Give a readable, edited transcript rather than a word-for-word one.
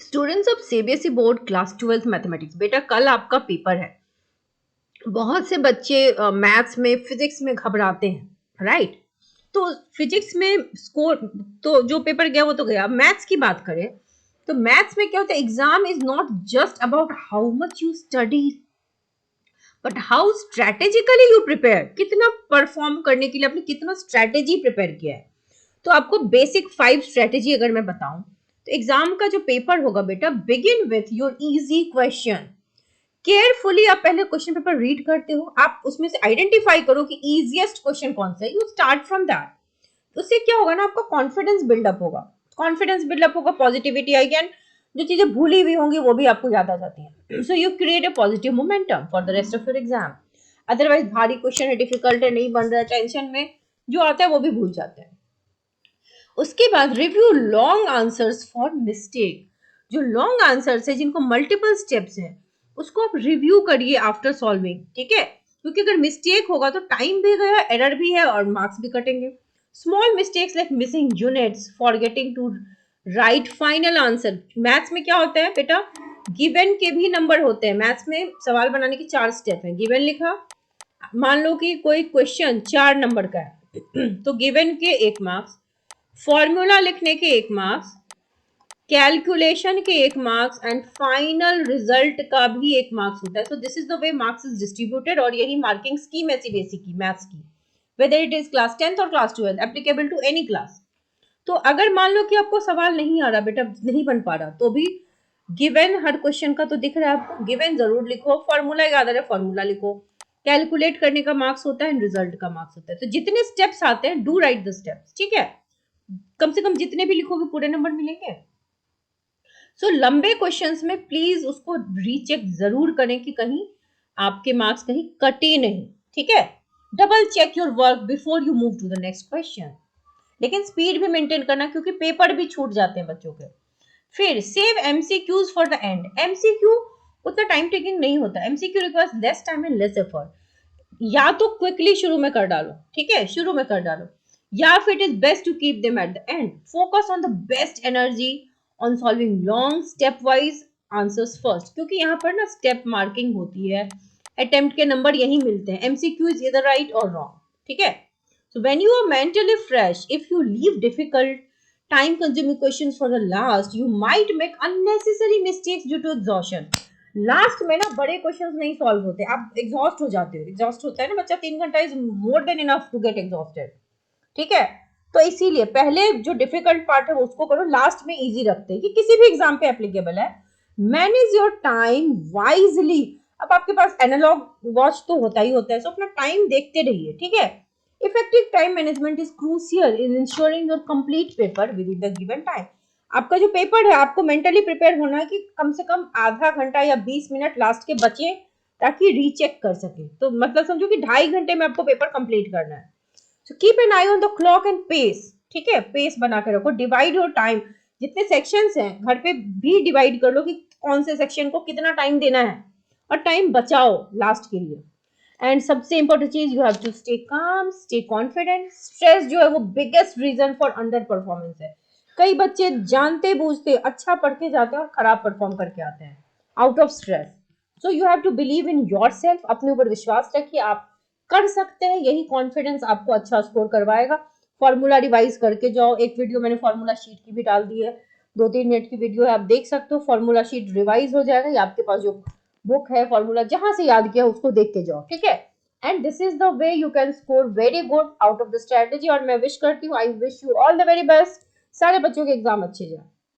Students of CBSE board class 12th mathematics, बेटा कल आपका पेपर है। बहुत से बच्चे मैथ्स में फिजिक्स में घबराते हैं, राइट? तो फिजिक्स में स्कोर तो जो पेपर गया वो तो गया। मैथ्स की बात करें तो मैथ्स में क्या होता है, exam is not just about how much you study but how strategically you prepare. कितना परफॉर्म करने के लिए आपने कितना स्ट्रेटेजी प्रिपेयर किया है। तो आपको बेसिक 5 स्ट्रेटेजी अगर मैं बताऊं तो एग्जाम का जो पेपर होगा बेटा, begin with your easy question. Carefully आप पहले क्वेश्चन पेपर रीड करते हो, आप उसमें से आइडेंटिफाई करो कि इजीएस्ट क्वेश्चन कौन सा है, यू स्टार्ट फ्रॉम दैट। उससे क्या होगा ना, आपका कॉन्फिडेंस बिल्डअप होगा। कॉन्फिडेंस बिल्डअप होगा, पॉजिटिविटी आएगी एंड जो चीजें भूली हुई होंगी वो भी आपको याद आ जाती हैं। So you create a positive momentum for the rest of your exam. Otherwise भारी क्वेश्चन है, डिफिकल्ट है, नहीं बन रहा है, टेंशन में जो आता है वो भी भूल जाते हैं। उसके बाद review long answers for mistake. जो लॉन्ग आंसर्स है जिनको मल्टीपल स्टेप्स हैं उसको आप रिव्यू करिए आफ्टर सॉल्विंग, ठीक है? क्योंकि अगर मिस्टेक होगा तो टाइम भी गया, एरर भी है और मार्क्स भी कटेंगे। Small mistakes like missing units, forgetting to write final answer. Maths में क्या होता है बेटा, गिवन के भी नंबर होते हैं। मैथ्स में सवाल बनाने की 4 स्टेप है। गिवन लिखा, मान लो कि कोई क्वेश्चन 4 नंबर का है तो गिवन के 1 मार्क्स, फॉर्मूला लिखने के 1 मार्क्स, कैलकुलेशन के 1 मार्क्स एंड फाइनल रिजल्ट का भी 1 मार्क्स होता है। So this is the way marks is distributed और यही मार्किंग स्कीम है सीबीएसई की मैथ्स की, whether it is class 10th और class 12 applicable to any class. तो अगर मान लो कि आपको सवाल नहीं आ रहा बेटा, नहीं बन पा रहा, तो भी गिवन हर क्वेश्चन का तो दिख रहा है आपको, गिवन जरूर लिखो, फॉर्मूला याद आ रहा है फॉर्मूला लिखो, कैलकुलेट करने का मार्क्स होता है एंड रिजल्ट का मार्क्स होता है। तो जितने स्टेप्स आते हैं डू राइट द स्टेप्स, ठीक है? कम से कम जितने भी लिखोगे पूरे नंबर मिलेंगे। सो लंबे क्वेश्चंस में प्लीज उसको रीचेक जरूर करें कि कहीं आपके मार्क्स कहीं कटे नहीं, ठीक है? Double check your work before you move to the next question. लेकिन स्पीड भी मेंटेन करना क्योंकि पेपर भी छूट जाते हैं बच्चों के। फिर save MCQs for the end. MCQ उतना टाइम टेकिंग नहीं होता, MCQ requires less time and less effort. या तो क्विकली शुरू में कर डालो, ठीक है, शुरू में कर डालो, या फिर it is best to keep them at the end. Focus on the best energy on solving long step wise answers first, क्योंकि यहाँ पर ना स्टेप मार्किंग होती है, अटेम्प्ट के नंबर यही मिलते हैं। एमसीक्यू इज इधर राइट और रॉन्ग, ठीक है? So when you are mentally fresh, if you leave difficult time consuming questions for the last, you might make unnecessary mistakes due to exhaustion. Last में ना बड़े क्वेश्चंस नहीं सॉल्व होते, आप एग्जॉस्ट हो जाते हो। एग्जॉस्ट होता है ना बच्चा, 3 घंटा is more than enough to get exhausted, ठीक है? तो इसीलिए पहले जो डिफिकल्ट पार्ट है उसको करो, लास्ट में इजी रखते हैं कि किसी भी एग्जाम पे एप्लीकेबल है। Manage your time wisely. अब आपके पास एनालॉग वॉच तो होता ही होता है, सो अपना टाइम देखते रहिए, ठीक है? Effective time management is crucial in ensuring your complete paper with in the given time. आपका जो पेपर है आपको मेंटली प्रिपेयर होना है कि कम से कम आधा घंटा या 20 मिनट लास्ट के बचे ताकि रीचेक कर सके। तो मतलब समझो कि 2.5 घंटे में आपको पेपर कंप्लीट करना है। So keep an eye on the clock and pace, ठीक है? पेस बना के रखो, डिवाइड योर टाइम। जितने सेक्शंस हैं घर पे भी डिवाइड कर लो कि कौन से सेक्शन को कितना टाइम देना है और टाइम बचाओ लास्ट के लिए। एंड सबसे इंपॉर्टेंट चीज, you have to stay calm, stay confident. Stress जो है वो biggest reason for under performance है। कई बच्चे जानते बूझते अच्छा पढ़ के जाते हैं और खराब परफॉर्म करके आते हैं out of stress. So you have to believe in yourself, अपने ऊपर विश्वास रखिए, आप कर सकते हैं। यही कॉन्फिडेंस आपको अच्छा स्कोर करवाएगा। फॉर्मूला रिवाइज करके जाओ, एक वीडियो मैंने फॉर्मूला शीट की भी डाल दी है, 2-3 मिनट की वीडियो है, आप देख सकते हो। फॉर्मूला शीट रिवाइज हो जाएगा या आपके पास जो बुक है फॉर्मूला जहां से याद किया उसको देख के जाओ, ठीक है? And this is the way you can score very good out of the strategy. और मैं विश करती हूँ, I wish you all the very best, सारे बच्चों के एग्जाम अच्छे जाए।